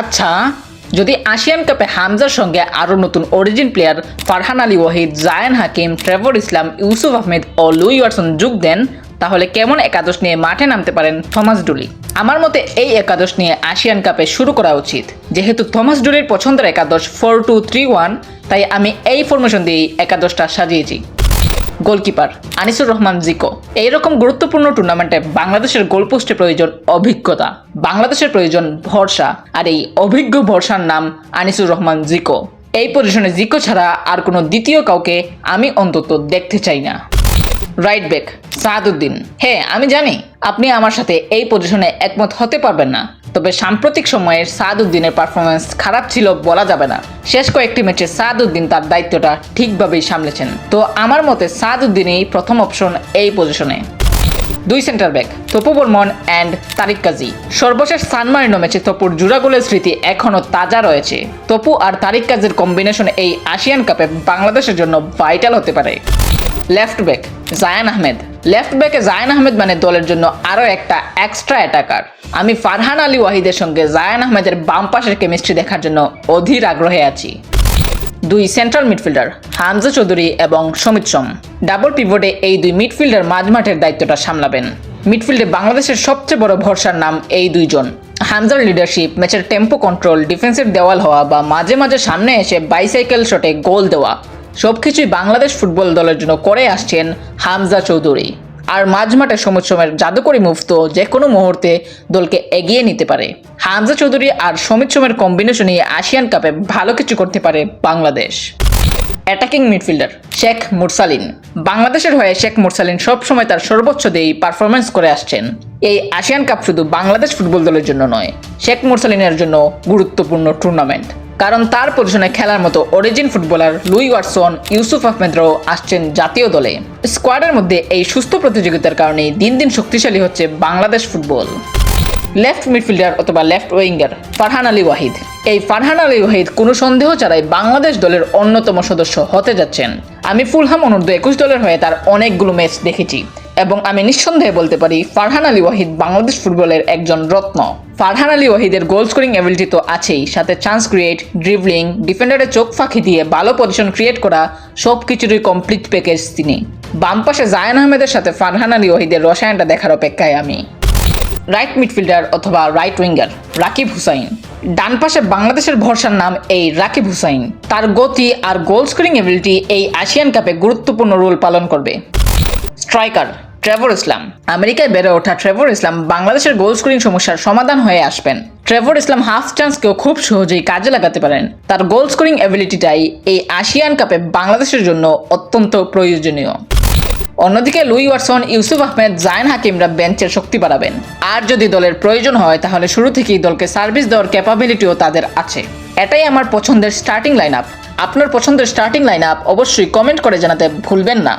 আচ্ছা, যদি আসিয়ান কাপে হামজার সঙ্গে আরও নতুন অরিজিন প্লেয়ার ফারহান আলী ওয়াহিদ, জায়ান হাকিম, ট্রেভর ইসলাম, ইউসুফ আহমেদ ও লুই ওয়াটসন যোগ দেন, তাহলে কেমন একাদশ নিয়ে মাঠে নামতে পারেন থমাস ডুলি? আমার মতে এই একাদশ নিয়ে আসিয়ান কাপে শুরু করা উচিত। যেহেতু থমাস ডুলির পছন্দের একাদশ 4-2-3-1, তাই আমি এই ফরমেশন দিয়েই একাদশটা সাজিয়েছি। গোলকিপার আনিসুর রহমান জিকো। এইরকম গুরুত্বপূর্ণ টুর্নামেন্টে বাংলাদেশের গোলপোস্টে প্রয়োজন অভিজ্ঞতা, বাংলাদেশের প্রয়োজন ভরসা, আর এই অভিজ্ঞ ভরসার নাম আনিসুর রহমান জিকো। এই পজিশনে জিকো ছাড়া আর কোনো দ্বিতীয় কাউকে আমি অন্তত দেখতে চাই না। Right back Saaduddin. হ্যাঁ, আমি জানি আপনি আমার সাথে এই পজিশনে একমত হতে পারবেন না, তবে সাম্প্রতিক সময়ের সাদউদ্দিনের পারফরমেন্স খারাপ ছিল বলা যাবে না। শেষ কয়েকটি ম্যাচে সাদউদ্দিন তার দায়িত্বটা ঠিকভাবেই সামলেছেন, তো আমার মতে সাদউদ্দিনই প্রথম অপশন এই পজিশনে। দুই centre back Topu Barman and Tariq Kazi. সর্বশেষ সান মারিনো ম্যাচে তপুর জোড়া গোলের স্মৃতি এখনও তাজা রয়েছে। তপু আর তারিক কাজীর কম্বিনেশন এই আসিয়ান কাপে বাংলাদেশের জন্য ভাইটাল হতে পারে। Left back Zayan Ahmed. Left ব্যাকে জায়ান আহমেদ মানে দলের জন্য আরও একটা এক্সট্রা অ্যাটাকার। আমি ফারহান আলী ওয়াহিদের সঙ্গে জায়ান আহমেদের বাম পাশের কেমিস্ট্রি দেখার জন্য অধীর আগ্রহে আছি। দুই সেন্ট্রাল মিডফিল্ডার হামজা চৌধুরী এবং সমিত সোম। ডাবল পিভটে এই দুই মিডফিল্ডার মাঝমাঠের দায়িত্বটা সামলাবেন। মিডফিল্ডে বাংলাদেশের সবচেয়ে বড় ভরসার নাম এই দুইজন। হামজার লিডারশিপ, ম্যাচের টেম্পো কন্ট্রোল, ডিফেন্সিভ দেওয়াল হওয়া বা মাঝে মাঝে সামনে এসে বাইসাইকেল শটে গোল দেওয়া, সবকিছুই বাংলাদেশ ফুটবল দলের জন্য করে আসছেন হামজা চৌধুরী। আর মাঝমাঠে সমিত সোমের জাদুকরি মুভ তো যে কোনো মুহূর্তে দলকে এগিয়ে নিতে পারে। হামজা চৌধুরী আর সমিত সোমের কম্বিনেশনই আসিয়ান কাপে ভালো কিছু করতে পারে বাংলাদেশ। অ্যাটাকিং মিডফিল্ডার শেখ মুরসালিন। বাংলাদেশের হয়ে শেখ মুরসালিন সবসময় তার সর্বোচ্চ দিয়েই পারফরমেন্স করে আসছেন। এই আসিয়ান কাপ শুধু বাংলাদেশ ফুটবল দলের জন্য নয়, শেখ মুরসালিনের জন্য গুরুত্বপূর্ণ টুর্নামেন্ট। কারণ তার পজিশনে খেলার মতো origin footballer Louis Watson, Yousuf আহমেদরাও আসছেন জাতীয় দলে। স্কোয়াডের মধ্যে এই সুস্থ প্রতিযোগিতার কারণে দিন দিন শক্তিশালী হচ্ছে বাংলাদেশ ফুটবল। লেফট মিডফিল্ডার অথবা লেফট উইঙ্গার ফারহান আলী ওয়াহিদ। এই ফারহান আলী ওয়াহিদ কোনো সন্দেহ ছাড়াই বাংলাদেশ দলের অন্যতম সদস্য হতে যাচ্ছেন। আমি ফুলহাম অনূর্ধ্ব-21 দলের হয়ে তার অনেকগুলো ম্যাচ দেখেছি এবং আমি নিঃসন্দেহে বলতে পারি ফারহান আলী ওয়াহিদ বাংলাদেশ ফুটবলের একজন রত্ন। ফারহান আলী ওয়াহিদের গোল স্কোরিং অ্যাবিলিটি তো আছেই, সাথে চান্স ক্রিয়েট, ড্রিবলিং, ডিফেন্ডারের চোখ ফাঁকি দিয়ে ভালো পজিশন ক্রিয়েট করা, সব কিছুরই কমপ্লিট প্যাকেজ তিনি। বাম পাশে জায়ান আহমেদের সাথে ফারহান আলী ওয়াহিদের রসায়নটা দেখার অপেক্ষায় আমি। রাইট মিডফিল্ডার অথবা রাইট উইঙ্গার রাকিব হুসাইন। ডান পাশে বাংলাদেশের ভরসার নাম এই রাকিব হুসাইন। তার গতি আর গোল স্কোরিং এবিলিটি এই আসিয়ান কাপে গুরুত্বপূর্ণ রোল পালন করবে। স্ট্রাইকার ট্রেভর ইসলাম। আমেরিকায় বেড়ে ওঠা ট্রেভর ইসলাম বাংলাদেশের গোল স্কোরিং সমস্যার সমাধান হয়ে আসবেন। ট্রেভর ইসলাম হাফ চান্সকেও খুব সহজেই কাজে লাগাতে পারেন। তার গোল স্কোরিং এবিলিটিটাই এই আসিয়ান কাপে বাংলাদেশের জন্য অত্যন্ত প্রয়োজনীয়। অন্যদিকে লুই ওয়াটসন, ইউসুফ আহমেদ, জায়ান হাকিমরা বেঞ্চের শক্তি বাড়াবেন। আর যদি দলের প্রয়োজন হয় তাহলে শুরু থেকেই দলকে সার্ভিস দেওয়ার ক্যাপাবিলিটিও তাদের আছে। এটাই আমার পছন্দের স্টার্টিং লাইন আপ। আপনার পছন্দের স্টার্টিং লাইন আপ অবশ্যই কমেন্ট করে জানাতে ভুলবেন না।